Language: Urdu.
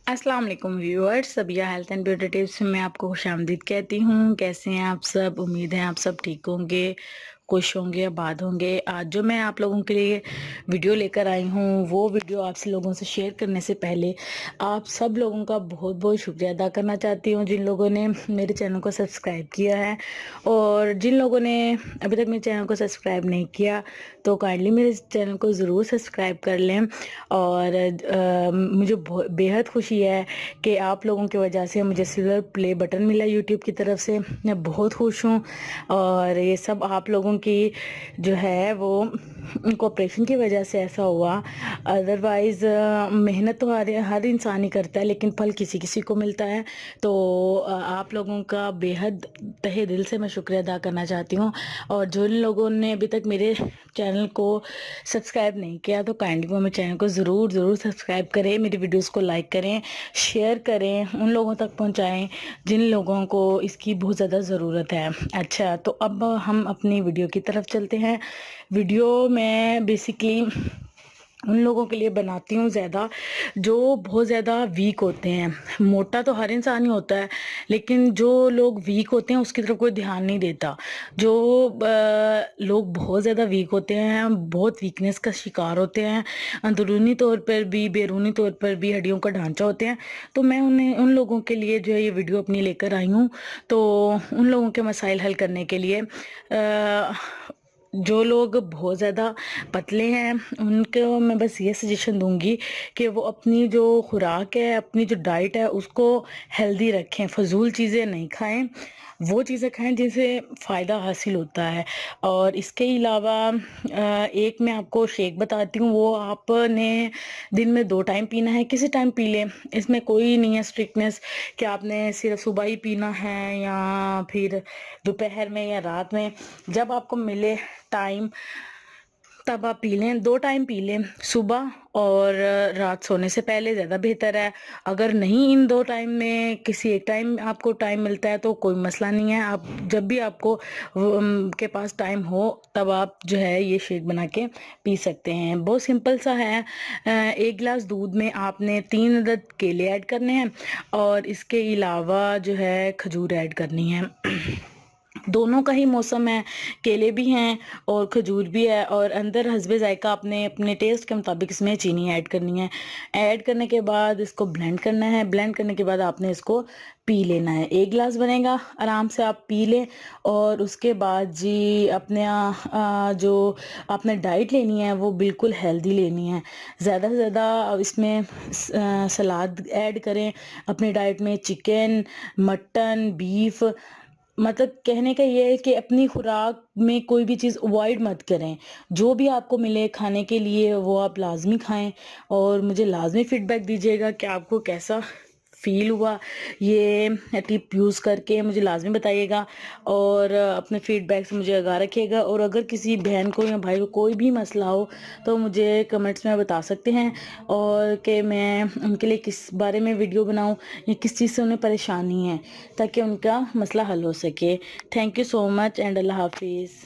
السلام علیکم viewers, Sabiya health and beauty tips میں آپ کو خوش آمدید کہتی ہوں۔ کیسے ہیں آپ سب؟ امید ہے آپ سب ٹھیک ہوں گے، خوش ہوں گے، آباد ہوں گے۔ آج جو میں آپ لوگوں کے لیے ویڈیو لے کر آئی ہوں، وہ ویڈیو آپ سے لوگوں سے شیئر کرنے سے پہلے آپ سب لوگوں کا بہت بہت شکریہ ادا کرنا چاہتی ہوں، جن لوگوں نے میرے چینل کو سبسکرائب کیا ہے، اور جن لوگوں نے ابھی تک میرے چینل کو سبسکرائب نہیں کیا تو کائنڈلی میرے چینل کو ضرور سبسکرائب کر لیں۔ اور مجھے بے حد خوشی ہے کہ آپ لوگوں کی وجہ سے مجھے سلور پلے بٹن ملا یوٹیوب کی طرف سے، میں بہت خوش ہوں۔ اور یہ سب آپ لوگوں کی جو ہے وہ کوپریشن کی وجہ سے ایسا ہوا، ادروائز محنت تو ہر انسان ہی کرتا ہے، لیکن پھل کسی کسی کو ملتا ہے۔ تو آپ لوگوں کا بے حد تہہ دل سے میں شکریہ ادا کرنا چاہتی ہوں۔ اور جن لوگوں نے ابھی تک میرے چینل کو سبسکرائب نہیں کیا تو کائنڈلی وہ میرے چینل کو ضرور سبسکرائب کریں، میری ویڈیوز کو لائک کریں، شیئر کریں، ان لوگوں تک پہنچائیں جن لوگوں کو اس کی بہت زیادہ ضرورت ہے۔ اچھا، تو اب ہم اپنی ویڈیو کی طرف چلتے ہیں۔ ویڈیو میں بیسیکلی ان لوگوں کے لیے بناتی ہوں زیادہ جو بہت زیادہ ویک ہوتے ہیں۔ موٹا تو ہر انسان ہی ہوتا ہے، لیکن جو لوگ ویک ہوتے ہیں اس کی طرف کوئی دھیان نہیں دیتا۔ جو لوگ بہت زیادہ ویک ہوتے ہیں، بہت ویکنس کا شکار ہوتے ہیں، اندرونی طور پر بھی بیرونی طور پر بھی ہڈیوں کا ڈھانچہ ہوتے ہیں، تو میں ان لوگوں کے لیے جو ہے یہ ویڈیو اپنی لے کر آئی ہوں۔ تو ان لوگوں کے مسائل حل کرنے کے لیے جو لوگ بہت زیادہ پتلے ہیں ان کو میں بس یہ سجیشن دوں گی کہ وہ اپنی جو خوراک ہے، اپنی جو ڈائٹ ہے اس کو ہیلدی رکھیں، فضول چیزیں نہیں کھائیں، وہ چیزیں کھائیں جن سے فائدہ حاصل ہوتا ہے۔ اور اس کے علاوہ ایک میں آپ کو شیک بتاتی ہوں، وہ آپ نے دن میں 2 ٹائم پینا ہے، کسی ٹائم پی لیں، اس میں کوئی نہیں ہے اسٹرکٹنس کہ آپ نے صرف صبح ہی پینا ہے یا پھر دوپہر میں یا رات میں، جب آپ کو ملے ٹائم تب آپ پی لیں۔ 2 ٹائم پی لیں، صبح اور رات سونے سے پہلے زیادہ بہتر ہے۔ اگر نہیں ان 2 ٹائم میں کسی ایک ٹائم آپ کو ٹائم ملتا ہے تو کوئی مسئلہ نہیں ہے، آپ جب بھی آپ کو کے پاس ٹائم ہو تب آپ جو ہے یہ شیک بنا کے پی سکتے ہیں۔ بہت سمپل سا ہے۔ 1 گلاس دودھ میں آپ نے 3 عدد کیلے ایڈ کرنے ہیں، اور اس کے علاوہ جو ہے کھجور ایڈ کرنی ہے۔ دونوں کا ہی موسم ہے، کیلے بھی ہیں اور کھجور بھی ہے، اور اندر حسب ذائقہ آپ نے اپنے ٹیسٹ کے مطابق اس میں چینی ایڈ کرنی ہے۔ ایڈ کرنے کے بعد اس کو بلینڈ کرنا ہے، بلینڈ کرنے کے بعد آپ نے اس کو پی لینا ہے۔ 1 گلاس بنے گا، آرام سے آپ پی لیں۔ اور اس کے بعد جی اپنے جو آپ نے ڈائٹ لینی ہے وہ بالکل ہیلدی لینی ہے۔ زیادہ سے زیادہ اس میں سلاد ایڈ کریں اپنی ڈائٹ میں، چکن، مٹن، بیف، مطلب کہنے کا یہ ہے کہ اپنی خوراک میں کوئی بھی چیز اوائڈ مت کریں، جو بھی آپ کو ملے کھانے کے لیے وہ آپ لازمی کھائیں، اور مجھے لازمی فیڈ بیک دیجیے گا کہ آپ کو کیسا فیل ہوا یہ ٹپ یوز کر کے، مجھے لازمی بتائیے گا، اور اپنے فیڈ بیک سے مجھے آگاہ رکھیے گا۔ اور اگر کسی بہن کو یا بھائی کو کوئی بھی مسئلہ ہو تو مجھے کمنٹس میں بتا سکتے ہیں، اور کہ میں ان کے لیے کس بارے میں ویڈیو بناؤں یا کس چیز سے انہیں پریشانی ہے، تاکہ ان کا مسئلہ حل ہو سکے۔ Thank you so much and اللہ حافظ۔